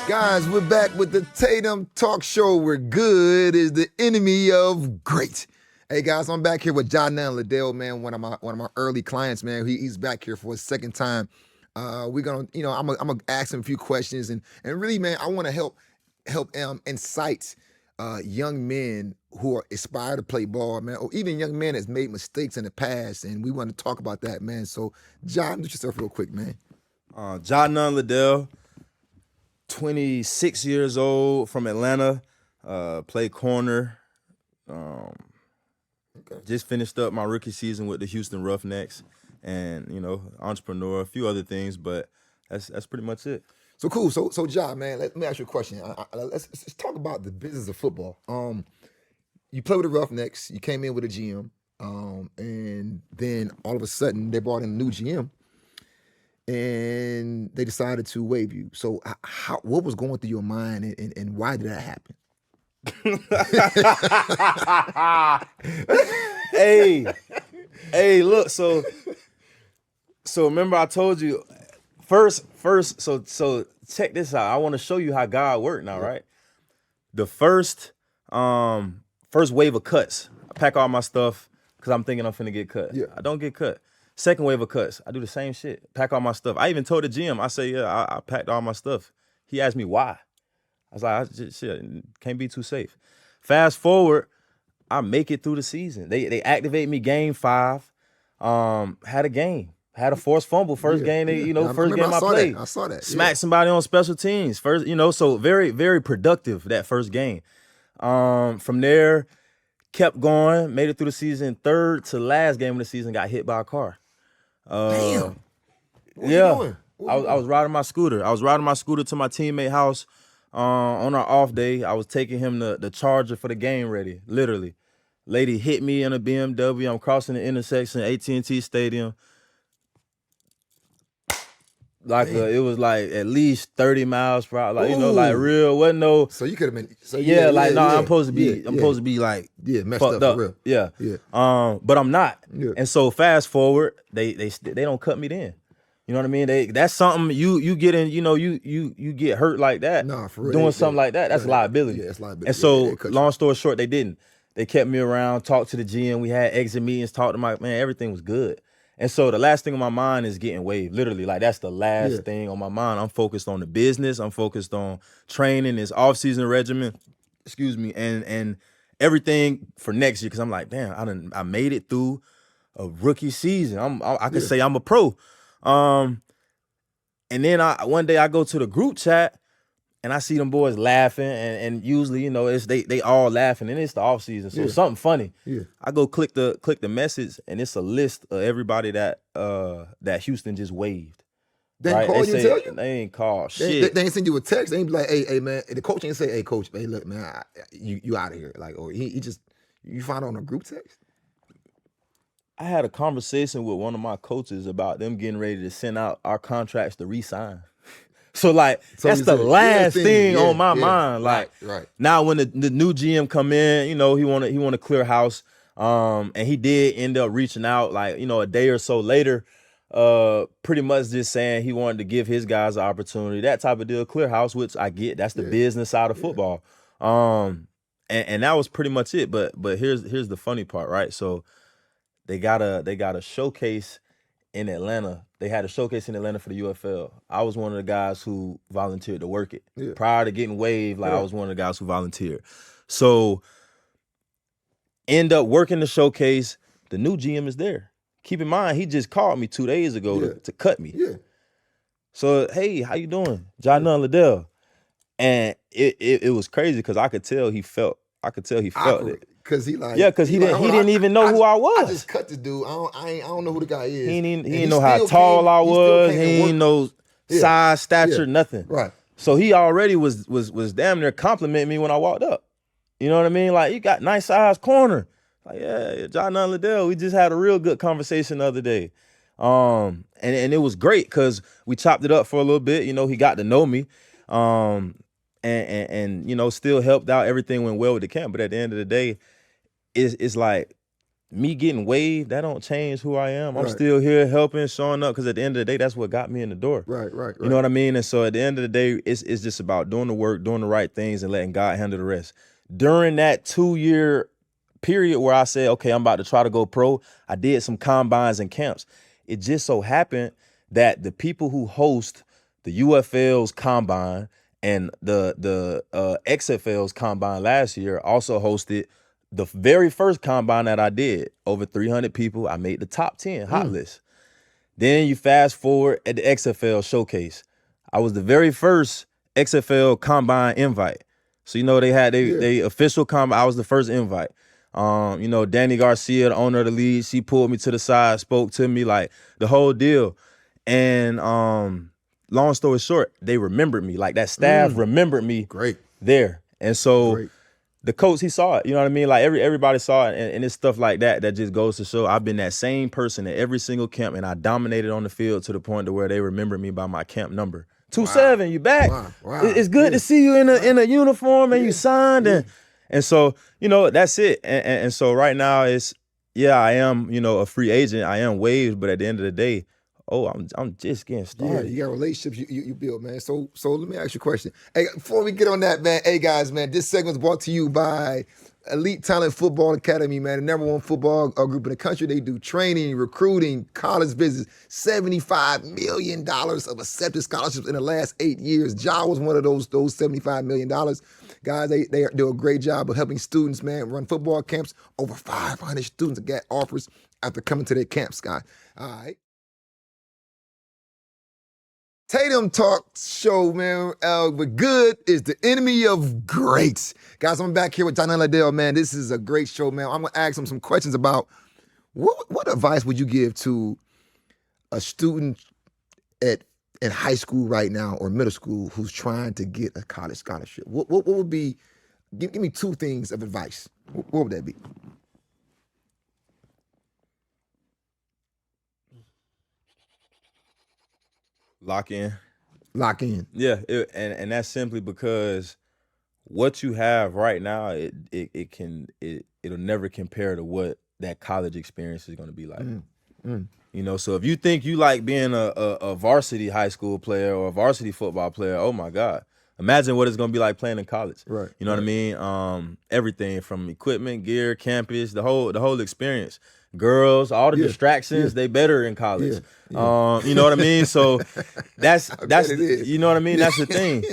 Guys, we're back with the Tatum Talk Show, where good is the enemy of great. Hey guys, I'm back here with Nunn-Liddell, man, one of my early clients, man. He's back here for a second time. We're gonna, I'm gonna ask him a few questions, and really, man, I want to help incite young men who aspire to play ball, man, or even young men that's made mistakes in the past, and we want to talk about that, man. So, Jai, introduce yourself real quick, man. Jai Nunn-Liddell, 26 years old, from Atlanta, play corner. Just finished up my rookie season with the Houston Roughnecks, and entrepreneur, a few other things, but that's pretty much it. So cool. So Jai, man, let me ask you a question. Let's talk about the business of football. You play with the Roughnecks. You came in with a GM, and then all of a sudden they brought in a new GM, and they decided to waive you. So what was going through your mind, and why did that happen? Hey, look. So remember I told you first. So check this out. I want to show you how God worked now, right? The first wave of cuts, I pack all my stuff because I'm thinking I'm finna get cut. Yeah. I don't get cut. Second wave of cuts, I do the same shit. Pack all my stuff. I even told the GM, I say, yeah, I packed all my stuff. He asked me why. I was like, shit, can't be too safe. Fast forward, I make it through the season. They activate me game 5. Had a game. Had a forced fumble. First game, first game I played. I saw that. Smacked somebody on special teams. First, so very, very productive that first game. From there, kept going, made it through the season. Third to last game of the season, got hit by a car. Damn. What yeah. you doing? I was riding my scooter. I was riding my scooter to my teammate house on our off day. I was taking him the charger for the game ready, literally. Lady hit me in a BMW. I'm crossing the intersection, AT&T Stadium. It was like at least 30 miles per hour. Like real, wasn't no. So you could have been. So I'm supposed to be. I'm supposed to be like messed fucked up for real. Yeah. Yeah. But I'm not. Yeah. And so fast forward, they don't cut me then. You know what I mean? That's something you get in. You get hurt like that. Nah, for real. Doing something like that. That's liability. Yeah, it's liability. And so long story short, they didn't. They kept me around, talked to the GM. We had exit meetings, talked to my man. Everything was good. And so the last thing on my mind is getting waived. Literally, like that's the last thing on my mind. I'm focused on the business. I'm focused on training, this off-season regimen. Excuse me, and everything for next year. Because I'm like, damn, I made it through a rookie season. I can say I'm a pro. And then one day I go to the group chat and I see them boys laughing, and usually it's they all laughing, and it's the off season, so something funny. Yeah. I go click the message, and it's a list of everybody that Houston just waived. They ain't call you and tell you? They ain't call shit. They ain't send you a text. They ain't be like, hey man. The coach ain't say, hey coach, hey look man, you out of here. Like, or he just, you find out on a group text. I had a conversation with one of my coaches about them getting ready to send out our contracts to re-sign. So that's the last thing on my mind. Like right. Now when the new GM come in, he want to clear house. And he did end up reaching out a day or so later, pretty much just saying he wanted to give his guys an opportunity, that type of deal, clear house, which I get. That's the business side of football. And that was pretty much it. But here's the funny part, right? So they got a showcase in Atlanta. They had a showcase in Atlanta for the UFL. I was one of the guys who volunteered to work it. Yeah. Prior to getting waived, I was one of the guys who volunteered. So end up working the showcase. The new GM is there. Keep in mind, he just called me 2 days ago to cut me. Yeah. So, hey, how you doing? Jai Liddell. And it was crazy because I could tell he felt it. Cause he because he didn't even know who I was. I just cut the dude. I don't know who the guy is. He didn't know how tall I was. He didn't know size, stature, nothing. Right. So he already was damn near complimenting me when I walked up. You know what I mean? Like, you got nice size corner. Like, yeah, Jai Liddell. We just had a real good conversation the other day. And it was great because we chopped it up for a little bit. He got to know me. And still helped out. Everything went well with the camp. But at the end of the day, it's like me getting waived, that don't change who I am. I'm Right. still here helping, showing up, because at the end of the day, that's what got me in the door. Right. You know what I mean? And so at the end of the day, it's just about doing the work, doing the right things, and letting God handle the rest. During that 2-year period where I said, okay, I'm about to try to go pro, I did some combines and camps. It just so happened that the people who host the UFL's combine and the XFL's combine last year also hosted the very first combine that I did. Over 300 people. I made the top 10 hot list. Then you fast forward at the XFL showcase. I was the very first XFL combine invite. So, you know, they had they official combine. I was the first invite. You know, Danny Garcia, the owner of the league, she pulled me to the side, spoke to me, like the whole deal. And long story short, they remembered me. Like that staff remembered me there. And so the coach, he saw it. You know what I mean? Like everybody saw it. And it's stuff like that that just goes to show I've been that same person at every single camp, and I dominated on the field to the point to where they remember me by my camp number. 2-7, you back. Wow. It's good to see you in a uniform, and you signed. And so, you know, that's it. And so right now it's, I am, you know, a free agent. I am waived, but at the end of the day, I'm just getting started. Yeah, you got relationships you build, man. So let me ask you a question. Hey, before we get on that, man, hey guys, man, this segment's brought to you by Elite Talent Football Academy, man, the #1 football group in the country. They do training, recruiting, college visits, $75 million of accepted scholarships in the last 8 years. Jai was one of those $75 million. Guys, they do a great job of helping students, man, run football camps. Over 500 students get offers after coming to their camps, guys. All right. Tatum Talk Show, man. But good is the enemy of great. Guys, I'm back here with Jai Liddell, man. This is a great show, man. I'm going to ask him some questions about what advice would you give to a student in high school right now or middle school who's trying to get a college scholarship? What would be, give me 2 things of advice. What would that be? Lock in. Yeah, and that's simply because what you have right now, it'll never compare to what that college experience is going to be like. You know, so if you think you like being a varsity high school player or a varsity football player, oh my God, imagine what it's going to be like playing in college. Right. You know what I mean? Everything from equipment, gear, campus, the whole experience. Girls, all the distractions, they better in college. You know what I mean? So that's you know what I mean? That's the thing.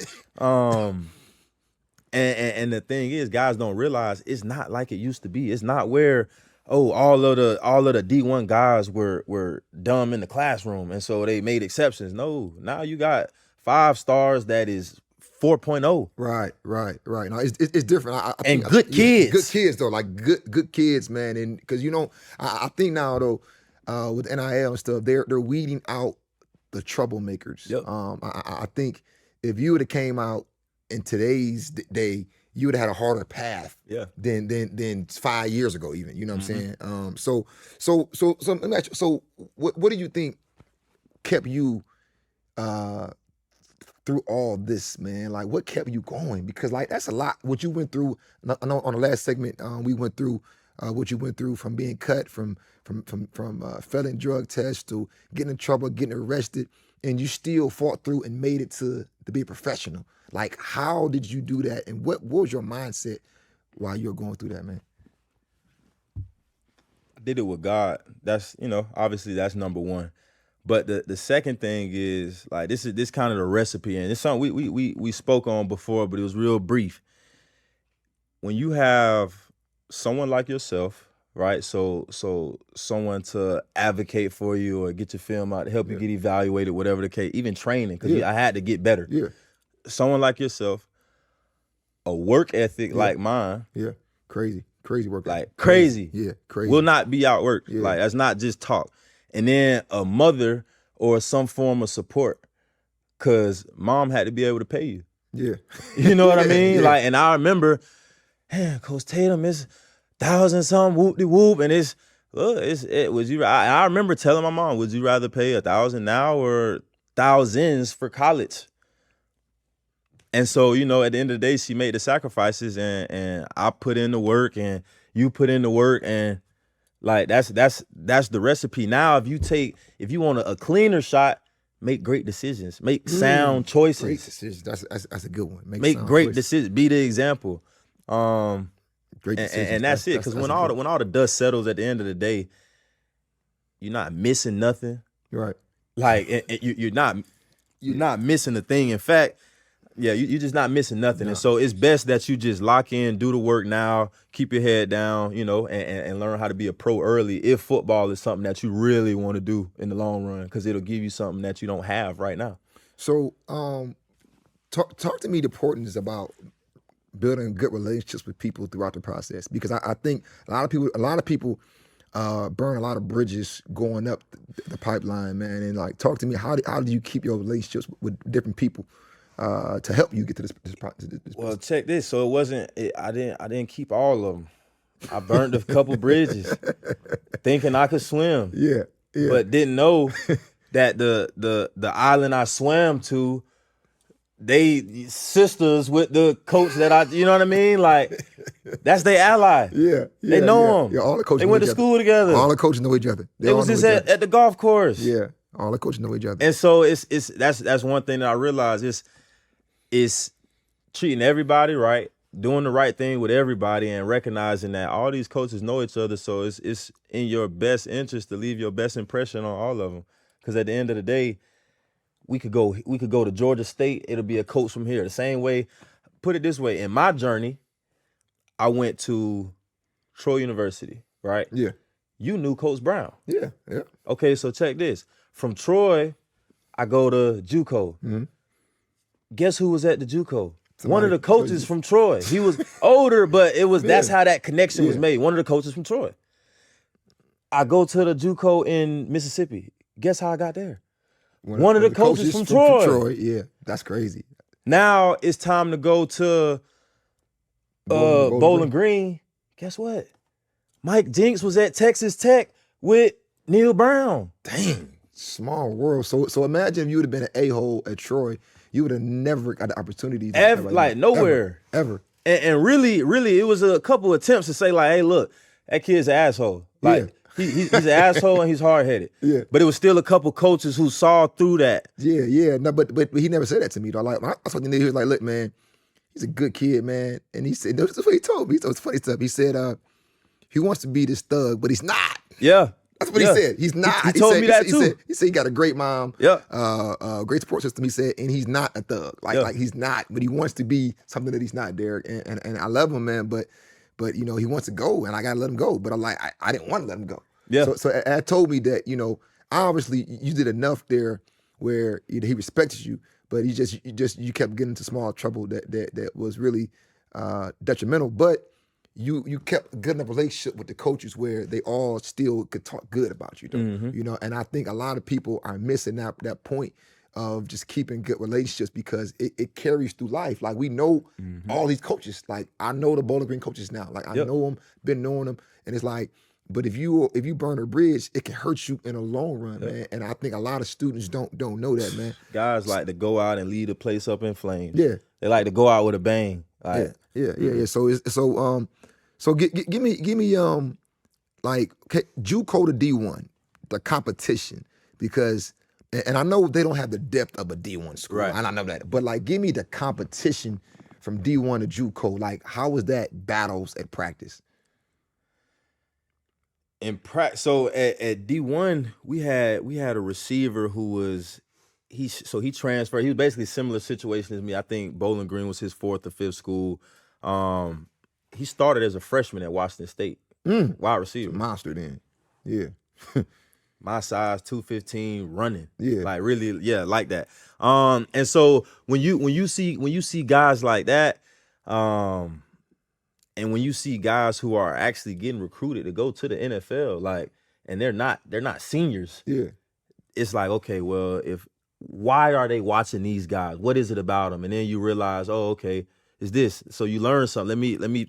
And the thing is, guys don't realize it's not like it used to be. It's not where all of the D1 guys were dumb in the classroom and so they made exceptions. No, now you got 5 stars that is 4.0. Right. No, it's different. I think, good kids. Good kids, though. Like, good kids, man. And because, you know, I think now, though, with NIL and stuff, they're weeding out the troublemakers. Yep. I think if you would have came out in today's day, you would have had a harder path than 5 years ago, even. You know what I'm saying? So let me ask you, so what do you think kept you through all this, man? Like, what kept you going? Because, like, that's a lot. What you went through. I know on the last segment, we went through what you went through, from being cut, from failing drug tests to getting in trouble, getting arrested, and you still fought through and made it to be a professional. Like, how did you do that? And what was your mindset while you were going through that, man? I did it with God. That's, you know, obviously that's number one. But the second thing is, like, this kind of the recipe, and it's something we spoke on before, but it was real brief. When you have someone like yourself, right? So someone to advocate for you or get your film out, help you get evaluated, whatever the case, even training, because I had to get better. Yeah. Someone like yourself, a work ethic like mine. Yeah. Crazy work ethic. Like crazy. Yeah, crazy. Will not be outworked. Yeah. Like, that's not just talk. And then a mother or some form of support, because mom had to be able to pay you. Yeah. You know what I mean? Yeah. Like, and I remember, man, Coach Tatum is 1,000-something whoop-de-whoop, and I remember telling my mom, would you rather pay 1,000 now or thousands for college? And so, you know, at the end of the day, she made the sacrifices, and I put in the work, and you put in the work, and Like that's the recipe. Now, if you want a cleaner shot, make great decisions, make sound choices. Great decisions. That's a good one. Make great decisions. Be the example. Great decisions. And that's it. Because when all the dust settles at the end of the day, you're not missing nothing. Right. Like you're not missing a thing. In fact, yeah, you're just not missing nothing. No. And so it's best that you just lock in, do the work now, keep your head down, and learn how to be a pro early if football is something that you really want to do in the long run, because it'll give you something that you don't have right now. So talk to me the importance about building good relationships with people throughout the process, because I think a lot of people burn a lot of bridges going up the pipeline, man. And like, talk to me, how do you keep your relationships with different people to help you get to this Well, check this. So it wasn't. I didn't keep all of them. I burned a couple bridges, thinking I could swim. Yeah. But didn't know that the island I swam to, they sisters with the coach that you know what I mean? Like, that's their ally. Yeah. They know them. Yeah, all the coaches. They went to school together. All the coaches know each other. They was just at the golf course. Yeah. All the coaches know each other. And so that's one thing that I realized is treating everybody right, doing the right thing with everybody, and recognizing that all these coaches know each other. So it's in your best interest to leave your best impression on all of them. Because at the end of the day, we could go to Georgia State. It'll be a coach from here. The same way, put it this way, in my journey, I went to Troy University, right? Yeah. You knew Coach Brown. Yeah. Okay, so check this. From Troy, I go to JUCO. Mm-hmm. Guess who was at the JUCO? One of the coaches from Troy. He was older, but that's how that connection was made. One of the coaches from Troy. I go to the JUCO in Mississippi. Guess how I got there? One of the coaches from Troy. Yeah, that's crazy. Now it's time to go to Bowling Green. Guess what? Mike Jinks was at Texas Tech with Neil Brown. Dang, small world. So imagine if you would have been an a-hole at Troy, you would have never got the opportunity. Nowhere. Ever. And really, it was a couple attempts to say, like, hey, look, that kid's an asshole. Like, he's an asshole and he's hard-headed. Yeah. But it was still a couple coaches who saw through that. Yeah. No, but he never said that to me, though. Like, I was he was like, look, man, he's a good kid, man. And he said, this is what he told me. He told us funny stuff. He said, he wants to be this thug, but he's not. Yeah. That's what he said. He's not. He told me that too. He said he got a great mom. Yeah. Great support system. He said, and he's not a thug. Like he's not, but he wants to be something that he's not, Derek. And I love him, man. But he wants to go, and I gotta let him go. But I'm like, I didn't want to let him go. Yeah. So Ed told me that, obviously you did enough there where he respected you, but you kept getting into small trouble that was really detrimental. But you kept a good enough relationship with the coaches where they all still could talk good about you, though. Mm-hmm. And I think a lot of people are missing that point of just keeping good relationships, because it carries through life. Like, we know all these coaches. Like, I know the Bowling Green coaches now. Like, I know them, been knowing them, and it's like, but if you burn a bridge, it can hurt you in the long run, man. And I think a lot of students don't know that, man. Guys like to go out and lead a place up in flames. Yeah. They like to go out with a bang. Like, yeah. So give me like, okay, JUCO to D1, the competition, because, and I know they don't have the depth of a D1 school, right, and I know that, but like, give me the competition from D1 to JUCO. Like, how was that battles at practice? So at D1, we had a receiver who was he transferred. He was basically a similar situation as me. I think Bowling Green was his fourth or fifth school. He started as a freshman at Washington State, wide receiver. Monster then, yeah. My size, 215, running, yeah, like that. And so when you see guys like that, and when you see guys who are actually getting recruited to go to the NFL, like, and they're not seniors, it's like, okay, well, why are they watching these guys? What is it about them? And then you realize, oh, okay, it's this. So you learn something. Let me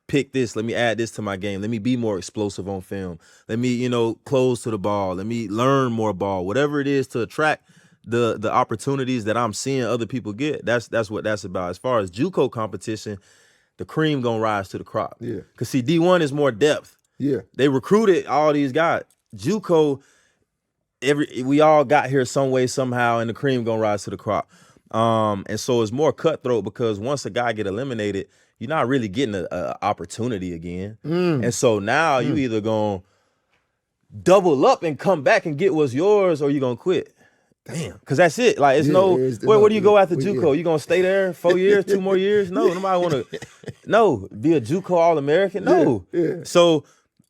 pick this. Let me add this to my game. Let me be more explosive on film. Let me, close to the ball. Let me learn more ball. Whatever it is to attract the opportunities that I'm seeing other people get. That's what that's about. As far as JUCO competition, the cream gonna rise to the crop. Yeah. Cause see, D1 is more depth. Yeah. They recruited all these guys. JUCO, we all got here some way, somehow, and the cream gonna rise to the crop. And so it's more cutthroat because once a guy get eliminated, you're not really getting an opportunity again. And so now you either gonna double up and come back and get what's yours, or you gonna quit. Damn, because that's it. Like it's where do you go after JUCO? You gonna stay there 4 years, 2 more years? No, nobody wanna. No, be a JUCO All-American. No. Yeah. So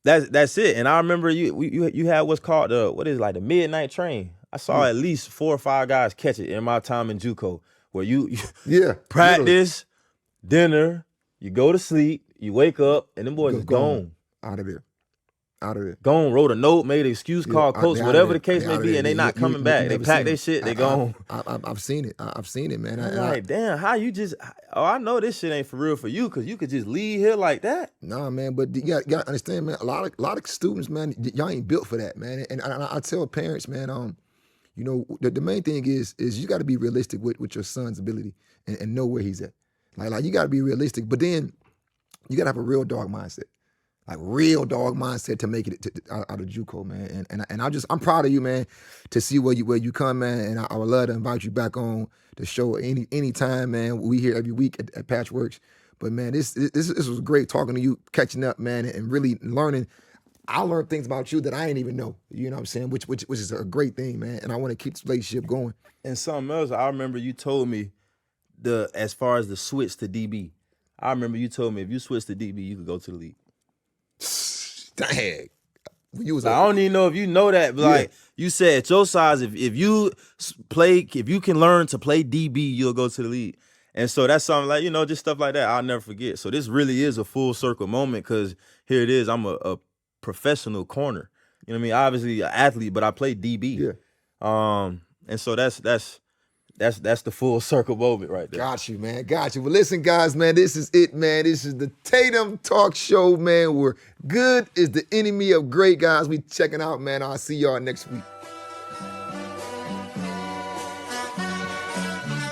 that's it. And I remember you had what's called the midnight train. I saw at least 4 or 5 guys catch it in my time in JUCO, where you practice, dinner, you go to sleep, you wake up, and them boys is gone. Out of there. Gone, wrote a note, made an excuse, called coach, whatever the case may be, and they not coming back. They pack their shit, they gone. I've seen it. I've seen it, man. I'm like, damn, how you just? Oh, I know this shit ain't for real for you, because you could just leave here like that. Nah, man, but you gotta understand, man. A lot of students, man, y'all ain't built for that, man. And I tell parents, man, you know, the main thing is you got to be realistic with your son's ability and know where he's at. Like you got to be realistic, but then you got to have a real dog mindset. Like real dog mindset to make it out of JUCO, man. And I'm proud of you, man, to see where you come, man. And I would love to invite you back on the show any time, man. We here every week at Patchworks. But man, this was great talking to you, catching up, man, and really learning. I learned things about you that I didn't even know. You know what I'm saying? Which is a great thing, man. And I want to keep this relationship going. And something else, I remember you told me as far as the switch to DB. I remember you told me if you switch to DB, you could go to the league. Dang. I don't even know if you know that, but like you said, at your size, if you can learn to play DB, you'll go to the league. And so that's something like, you know, just stuff like that I'll never forget. So this really is a full circle moment, because here it is, I'm a professional corner. You know what I mean? Obviously an athlete, but I play DB. Yeah. And so that's the full circle moment right there. Got you, man. Got you. Well, listen, guys, man, this is it, man. This is the Tatum Talk Show, man, where good is the enemy of great, guys. We checking out, man. I'll see y'all next week.